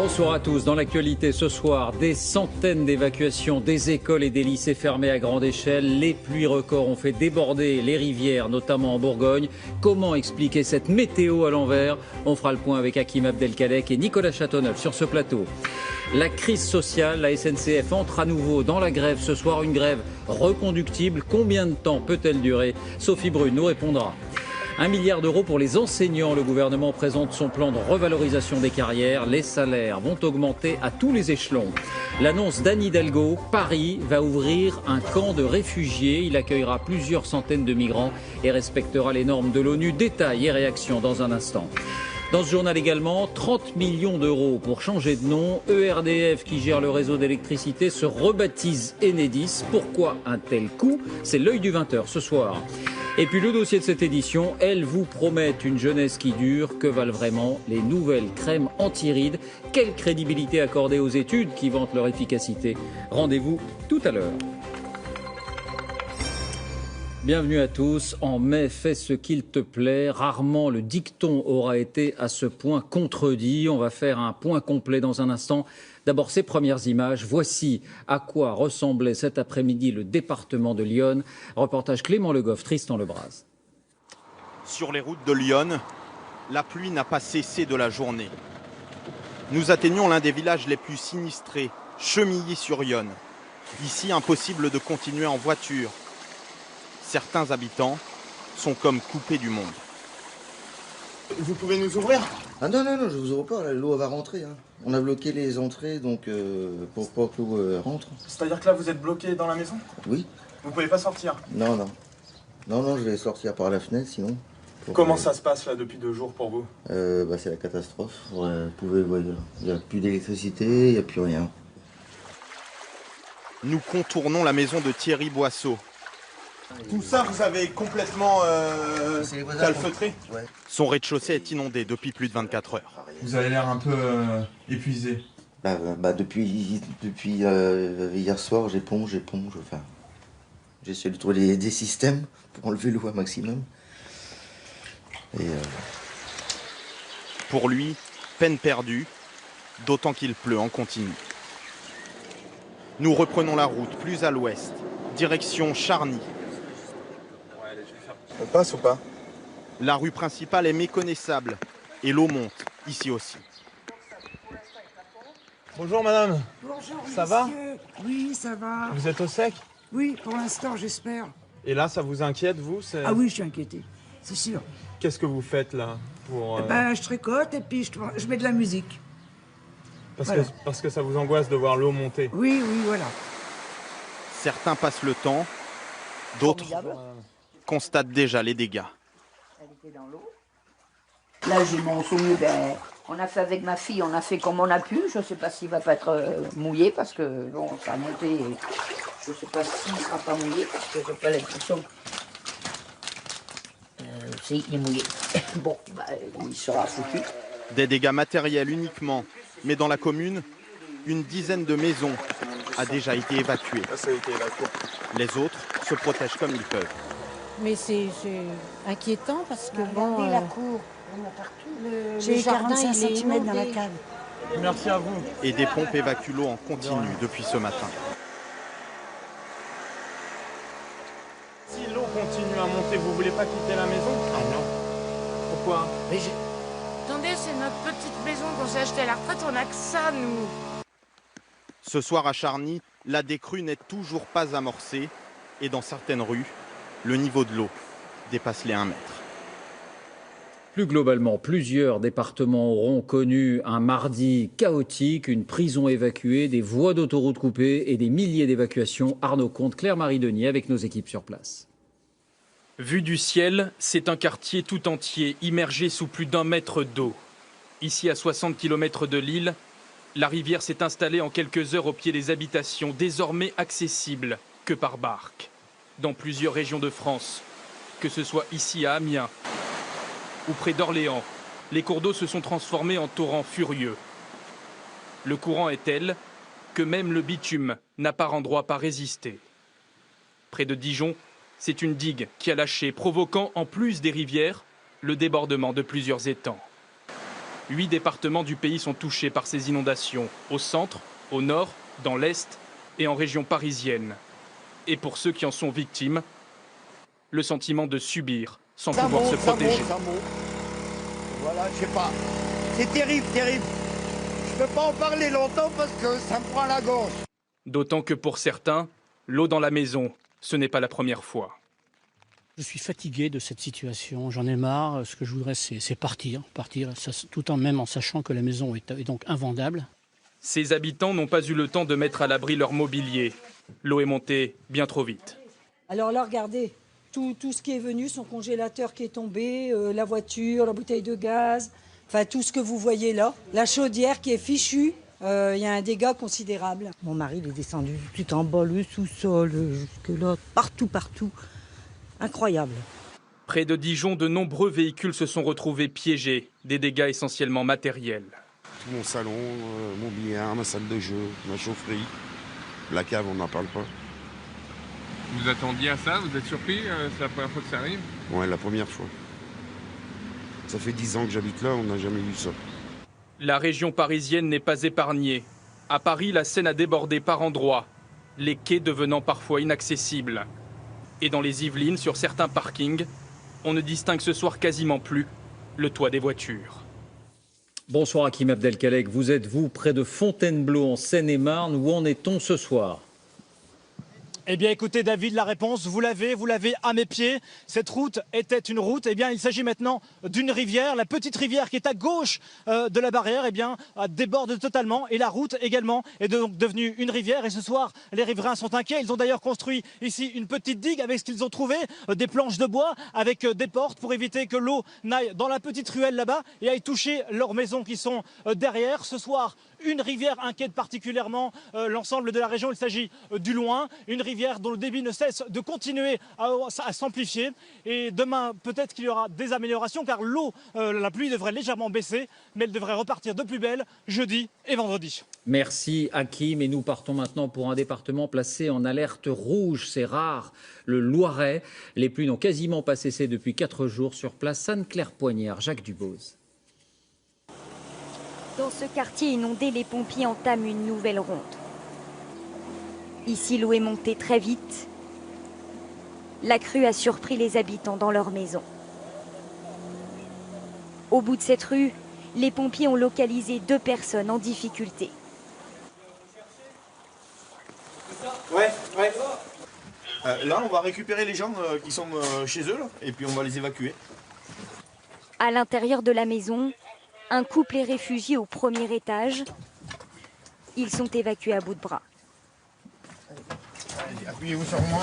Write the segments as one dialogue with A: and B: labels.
A: Bonsoir à tous. Dans l'actualité ce soir, des centaines d'évacuations des écoles et des lycées fermés à grande échelle. Les pluies records ont fait déborder les rivières, notamment en Bourgogne. Comment expliquer cette météo à l'envers? On fera le point avec Hakim Abdelkadek et Nicolas Châteauneuf sur ce plateau. La crise sociale, la SNCF entre à nouveau dans la grève ce soir. Une grève reconductible. Combien de temps peut-elle durer? Sophie Brune nous répondra. 1 milliard d'euros pour les enseignants. Le gouvernement présente son plan de revalorisation des carrières. Les salaires vont augmenter à tous les échelons. L'annonce d'Anne Hidalgo, Paris va ouvrir un camp de réfugiés. Il accueillera plusieurs centaines de migrants et respectera les normes de l'ONU. Détails et réactions dans un instant. Dans ce journal également, 30 millions d'euros pour changer de nom. ERDF, qui gère le réseau d'électricité, se rebaptise Enedis. Pourquoi un tel coup? C'est l'œil du 20h ce soir. Et puis le dossier de cette édition, elles vous promettent une jeunesse qui dure. Que valent vraiment les nouvelles crèmes anti-rides? Quelle crédibilité accorder aux études qui vantent leur efficacité? Rendez-vous tout à l'heure. Bienvenue à tous. En mai, fais ce qu'il te plaît. Rarement le dicton aura été à ce point contredit. On va faire un point complet dans un instant. D'abord, ces premières images. Voici à quoi ressemblait cet après-midi le département de l'Yonne. Reportage Clément Le Goff, Tristan Lebras.
B: Sur les routes de l'Yonne, la pluie n'a pas cessé de la journée. Nous atteignons l'un des villages les plus sinistrés, Chemilly-sur-Yonne. Ici, impossible de continuer en voiture. Certains habitants sont comme coupés du monde.
C: Vous pouvez nous ouvrir?
D: Ah non, je vous ouvre pas, l'eau va rentrer. Hein. On a bloqué les entrées donc pour pas que l'eau rentre.
C: C'est-à-dire que là vous êtes bloqué dans la maison?
D: Oui.
C: Vous pouvez pas sortir?
D: Non, je vais sortir par la fenêtre sinon.
C: Comment ça se passe là depuis 2 jours pour vous?
D: C'est la catastrophe. Vous pouvez voir, il n'y a plus d'électricité, il n'y a plus rien.
B: Nous contournons la maison de Thierry Boisseau.
C: Tout ça vous avez complètement calfeutré?
D: Ouais.
B: Son rez-de-chaussée est inondé depuis plus de 24 heures.
C: Vous avez l'air un peu épuisé.
D: Depuis hier soir, j'éponge. Enfin, j'essaie de trouver des systèmes pour enlever l'eau un maximum. Et
B: Pour lui, peine perdue, d'autant qu'il pleut en continu. Nous reprenons la route plus à l'ouest, direction Charny.
C: On passe ou pas?
B: La rue principale est méconnaissable et l'eau monte, ici aussi.
C: Bonjour madame.
E: Bonjour,
C: Ça va?
E: Oui, ça va.
C: Vous êtes au sec?
E: Oui, pour l'instant, j'espère.
C: Et là ça vous inquiète vous?
E: Ah oui, je suis inquiétée, c'est sûr.
C: Qu'est-ce que vous faites là pour,
E: Je tricote et puis je mets de la musique.
C: Parce que ça vous angoisse de voir l'eau monter?
E: Oui, voilà.
B: Certains passent le temps, d'autres constatent déjà les dégâts.
F: Elle était dans l'eau. Là, j'ai mon soulier, on a fait avec ma fille, on a fait comme on a pu. Je ne sais pas s'il ne va pas être mouillé parce que bon, ça a monté. Je ne sais pas s'il ne sera pas mouillé parce que je n'ai pas l'impression. Si, il est mouillé. Bon, il sera foutu.
B: Des dégâts matériels uniquement, mais dans la commune, une dizaine de maisons a déjà été évacuée.
C: Ça a été évacué.
B: Les autres se protègent comme ils peuvent.
G: Mais c'est inquiétant parce que
F: Regardez la cour, on a partout.
G: J'ai 45
E: cm dans la cave.
C: Merci à vous.
B: Et des pompes évacuent l'eau en continu depuis ce matin.
C: Si l'eau continue à monter, vous voulez pas quitter la maison?
F: Ah non.
C: Pourquoi?
H: Attendez, c'est notre petite maison qu'on s'est achetée à la retraite, on n'a que ça, nous.
B: Ce soir à Charny, la décrue n'est toujours pas amorcée et dans certaines rues, le niveau de l'eau dépasse les 1 mètre.
A: Plus globalement, plusieurs départements auront connu un mardi chaotique, une prison évacuée, des voies d'autoroute coupées et des milliers d'évacuations. Arnaud Comte, Claire-Marie Denis avec nos équipes sur place.
I: Vu du ciel, c'est un quartier tout entier immergé sous plus d'1 mètre d'eau. Ici, à 60 km de Lille, la rivière s'est installée en quelques heures au pied des habitations, désormais accessibles que par barque. Dans plusieurs régions de France, que ce soit ici à Amiens ou près d'Orléans, les cours d'eau se sont transformés en torrents furieux. Le courant est tel que même le bitume n'a par endroits pas résisté. Près de Dijon, c'est une digue qui a lâché, provoquant en plus des rivières le débordement de plusieurs étangs. 8 départements du pays sont touchés par ces inondations, au centre, au nord, dans l'est et en région parisienne. Et pour ceux qui en sont victimes, le sentiment de subir sans pouvoir se protéger.
J: Ça monte. Voilà, je sais pas. C'est terrible, terrible. Je peux pas en parler longtemps parce que ça me prend la gorge.
I: D'autant que pour certains, l'eau dans la maison, ce n'est pas la première fois.
K: Je suis fatigué de cette situation, j'en ai marre. Ce que je voudrais, c'est partir, tout en même en sachant que la maison est donc invendable.
I: Ces habitants n'ont pas eu le temps de mettre à l'abri leur mobilier. L'eau est montée bien trop vite.
L: Alors là, regardez, tout ce qui est venu, son congélateur qui est tombé, la voiture, la bouteille de gaz, enfin tout ce que vous voyez là, la chaudière qui est fichue. Il y a un dégât considérable.
E: Mon mari il est descendu tout en bas, le sous-sol, jusque là, partout. Incroyable.
I: Près de Dijon, de nombreux véhicules se sont retrouvés piégés, des dégâts essentiellement matériels.
M: Mon salon, mon billard, ma salle de jeu, ma chaufferie, la cave, on n'en parle pas.
N: Vous attendiez à ça? Vous êtes surpris? C'est la première fois que ça arrive?
M: Ouais, la première fois. Ça fait 10 ans que j'habite là, on n'a jamais vu ça.
I: La région parisienne n'est pas épargnée. À Paris, la Seine a débordé par endroits, les quais devenant parfois inaccessibles. Et dans les Yvelines, sur certains parkings, on ne distingue ce soir quasiment plus le toit des voitures.
A: Bonsoir Hakim Abdelkalek, vous êtes près de Fontainebleau en Seine-et-Marne. Où en est-on ce soir ?
O: Eh bien écoutez David, la réponse, vous l'avez à mes pieds. Cette route était une route, eh bien il s'agit maintenant d'une rivière. La petite rivière qui est à gauche de la barrière, eh bien déborde totalement et la route également est donc devenue une rivière. Et ce soir, les riverains sont inquiets. Ils ont d'ailleurs construit ici une petite digue avec ce qu'ils ont trouvé, des planches de bois avec des portes pour éviter que l'eau n'aille dans la petite ruelle là-bas et aille toucher leurs maisons qui sont derrière. Ce soir, une rivière inquiète particulièrement l'ensemble de la région. Il s'agit du Loing, une rivière dont le débit ne cesse de continuer à s'amplifier. Et demain, peut-être qu'il y aura des améliorations car l'eau, la pluie devrait légèrement baisser, mais elle devrait repartir de plus belle jeudi et vendredi.
A: Merci Hakim. Et nous partons maintenant pour un département placé en alerte rouge. C'est rare, le Loiret. Les pluies n'ont quasiment pas cessé depuis 4 jours sur place. Anne-Claire-Poignard, Jacques Dubose.
P: Dans ce quartier inondé, les pompiers entament une nouvelle ronde. Ici, l'eau est montée très vite. La crue a surpris les habitants dans leur maison. Au bout de cette rue, les pompiers ont localisé 2 personnes en difficulté.
Q: Ouais. Là, on va récupérer les gens qui sont chez eux, là, et puis on va les évacuer.
P: À l'intérieur de la maison, un couple est réfugié au 1er étage. Ils sont évacués à bout de bras.
Q: Allez, appuyez-vous sur moi.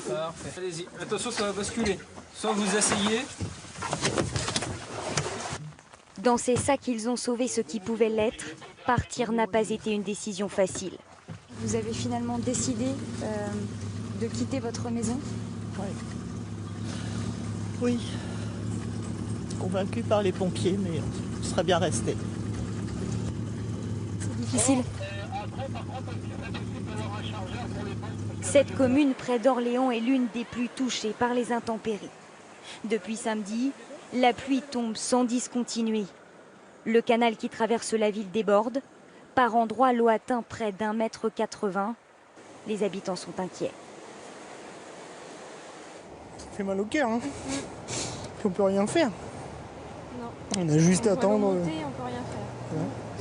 R: Parfait. Allez-y. Attention, ça va basculer. Soit vous asseyez.
P: Dans ces sacs, ils ont sauvé ce qui pouvait l'être. Partir n'a pas été une décision facile.
S: Vous avez finalement décidé de quitter votre maison?
T: Oui. Convaincu par les pompiers, mais on serait bien resté.
P: C'est difficile. Cette commune près d'Orléans est l'une des plus touchées par les intempéries. Depuis samedi, la pluie tombe sans discontinuer. Le canal qui traverse la ville déborde. Par endroits, l'eau atteint près d'1,80 m. Les habitants sont inquiets.
U: Ça fait mal au cœur, hein. On peut rien faire.
S: Non.
U: On a juste à attendre.
S: On peut rien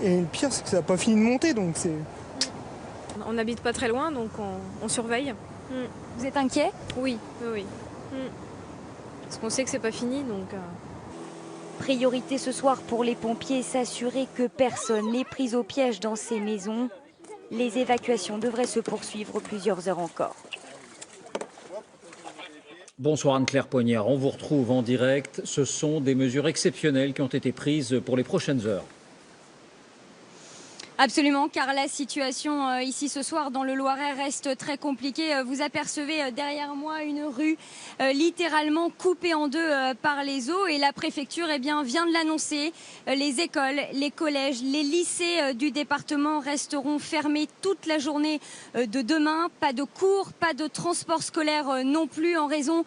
S: faire.
U: Et le pire, c'est que ça n'a pas fini de monter, donc c'est...
S: On n'habite pas très loin, donc on surveille. Vous êtes inquiet? Oui. Parce qu'on sait que c'est pas fini, donc...
P: Priorité ce soir pour les pompiers, s'assurer que personne n'est pris au piège dans ces maisons. Les évacuations devraient se poursuivre plusieurs heures encore.
A: Bonsoir Anne-Claire-Poignard, on vous retrouve en direct. Ce sont des mesures exceptionnelles qui ont été prises pour les prochaines heures.
D: Absolument, car la situation ici ce soir dans le Loiret reste très compliquée. Vous apercevez derrière moi une rue littéralement coupée en deux par les eaux et la préfecture vient de l'annoncer. Les écoles, les collèges, les lycées du département resteront fermés toute la journée de demain. Pas de cours, pas de transport scolaire non plus en raison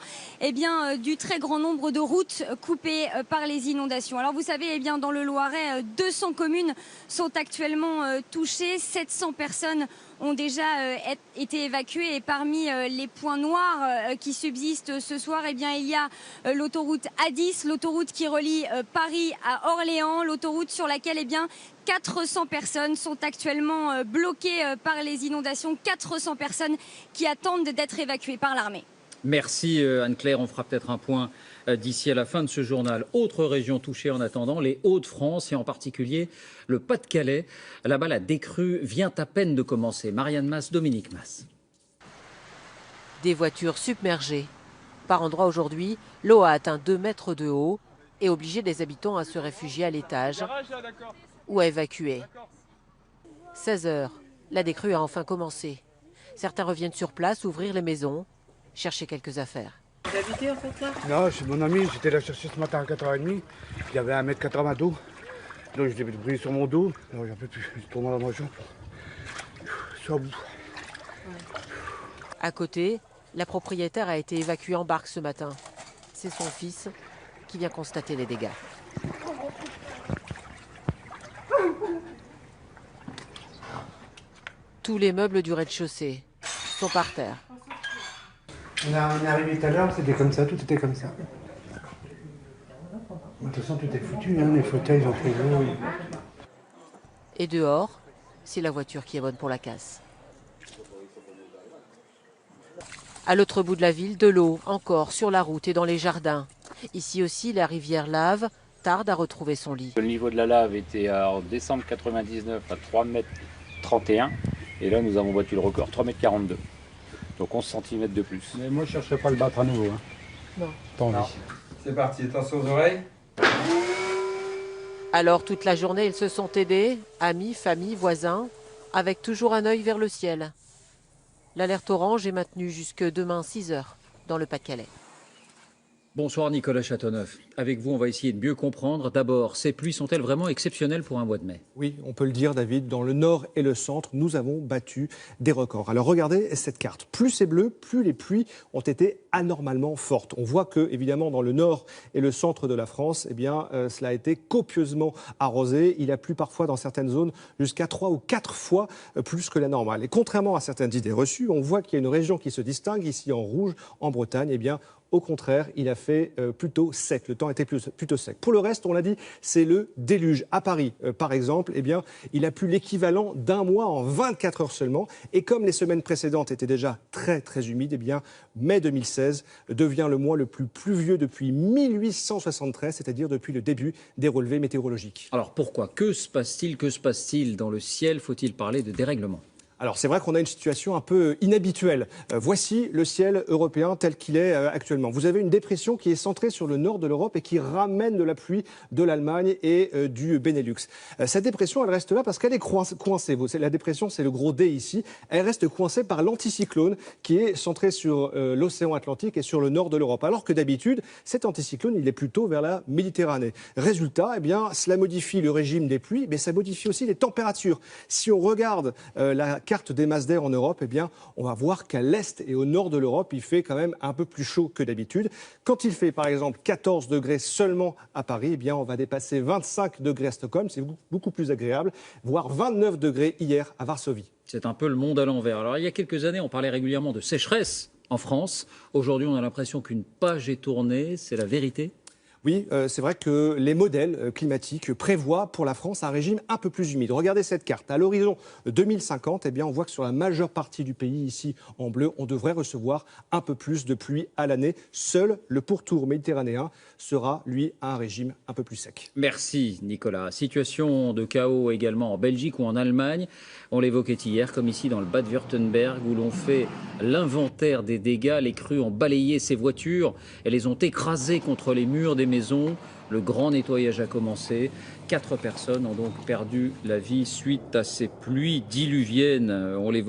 D: du très grand nombre de routes coupées par les inondations. Alors vous savez, dans le Loiret, 200 communes sont actuellement touchées, 700 personnes ont déjà été évacuées et parmi les points noirs qui subsistent ce soir, il y a l'autoroute A10, l'autoroute qui relie Paris à Orléans, l'autoroute sur laquelle 400 personnes sont actuellement bloquées par les inondations, 400 personnes qui attendent d'être évacuées par l'armée.
A: Merci Anne-Claire, on fera peut-être un point d'ici à la fin de ce journal. Autre région touchée en attendant, les Hauts-de-France et en particulier le Pas-de-Calais. Là-bas, la décrue vient à peine de commencer. Marianne Mas, Dominique Mas.
V: Des voitures submergées. Par endroits aujourd'hui, l'eau a atteint 2 mètres de haut et obligé les habitants à se réfugier à l'étage ou à évacuer. 16 h, la décrue a enfin commencé. Certains reviennent sur place ouvrir les maisons, chercher quelques affaires.
W: Vous habitez en fait là?
U: Non, c'est mon ami, j'étais là chercher ce matin à 4h30. Il y avait 1,80 m d'eau. Donc j'étais brûlé sur mon dos. Non, j'en peux plus. Je tourne dans la motion. Je suis à bout.
V: À côté, la propriétaire a été évacuée en barque ce matin. C'est son fils qui vient constater les dégâts. Tous les meubles du rez-de-chaussée sont par terre.
U: On est arrivé tout à l'heure, c'était comme ça, tout était comme ça. De toute façon, tout est foutu, les fauteuils, en frigo.
V: Et dehors, c'est la voiture qui est bonne pour la casse. À l'autre bout de la ville, de l'eau, encore sur la route et dans les jardins. Ici aussi, la rivière Lave tarde à retrouver son lit.
X: Le niveau de la lave était en décembre 99 à 3,31 m. Et là, nous avons battu le record, 3,42 m. Donc 11 cm de plus.
Y: Mais moi, je ne chercherai pas à le battre à nouveau. Hein.
V: Non.
Y: Pas envie.
R: C'est parti, attention aux oreilles.
V: Alors, toute la journée, ils se sont aidés, amis, famille, voisins, avec toujours un œil vers le ciel. L'alerte orange est maintenue jusque demain 6 h dans le Pas-de-Calais.
A: Bonsoir Nicolas Châteauneuf. Avec vous, on va essayer de mieux comprendre. D'abord, ces pluies sont-elles vraiment exceptionnelles pour un mois de mai?
Z: Oui, on peut le dire, David. Dans le nord et le centre, nous avons battu des records. Alors regardez cette carte. Plus c'est bleu, plus les pluies ont été anormalement fortes. On voit que, évidemment, dans le nord et le centre de la France, cela a été copieusement arrosé. Il a plu parfois dans certaines zones jusqu'à 3 ou 4 fois plus que la normale. Et contrairement à certaines idées reçues, on voit qu'il y a une région qui se distingue ici en rouge, en Bretagne. Au contraire, il a fait plutôt sec. Le temps était plutôt sec. Pour le reste, on l'a dit, c'est le déluge. À Paris, par exemple, il a plu l'équivalent d'un mois en 24 heures seulement. Et comme les semaines précédentes étaient déjà très, très humides, mai 2016 devient le mois le plus pluvieux depuis 1873, c'est-à-dire depuis le début des relevés météorologiques.
A: Alors pourquoi? Que se passe-t-il dans le ciel? Faut-il parler de dérèglement?
Z: Alors c'est vrai qu'on a une situation un peu inhabituelle. Voici le ciel européen tel qu'il est actuellement. Vous avez une dépression qui est centrée sur le nord de l'Europe et qui ramène de la pluie de l'Allemagne et du Benelux. Cette dépression, elle reste là parce qu'elle est coincée. La dépression, c'est le gros D ici. Elle reste coincée par l'anticyclone qui est centré sur l'océan Atlantique et sur le nord de l'Europe. Alors que d'habitude, cet anticyclone, il est plutôt vers la Méditerranée. Résultat, cela modifie le régime des pluies, mais ça modifie aussi les températures. Si on regarde la carte des masses d'air en Europe, on va voir qu'à l'est et au nord de l'Europe, il fait quand même un peu plus chaud que d'habitude. Quand il fait par exemple 14 degrés seulement à Paris, on va dépasser 25 degrés à Stockholm, c'est beaucoup plus agréable, voire 29 degrés hier à Varsovie.
A: C'est un peu le monde à l'envers. Alors il y a quelques années, on parlait régulièrement de sécheresse en France. Aujourd'hui, on a l'impression qu'une page est tournée, c'est la vérité?
Z: Oui, c'est vrai que les modèles climatiques prévoient pour la France un régime un peu plus humide. Regardez cette carte. À l'horizon 2050, on voit que sur la majeure partie du pays, ici en bleu, on devrait recevoir un peu plus de pluie à l'année. Seul le pourtour méditerranéen sera, lui, un régime un peu plus sec.
A: Merci Nicolas. Situation de chaos également en Belgique ou en Allemagne. On l'évoquait hier, comme ici dans le Bade-Württemberg, où l'on fait l'inventaire des dégâts. Les crues ont balayé ces voitures et les ont écrasées contre les murs des maisons. Le grand nettoyage a commencé. 4 personnes ont donc perdu la vie suite à ces pluies diluviennes. On les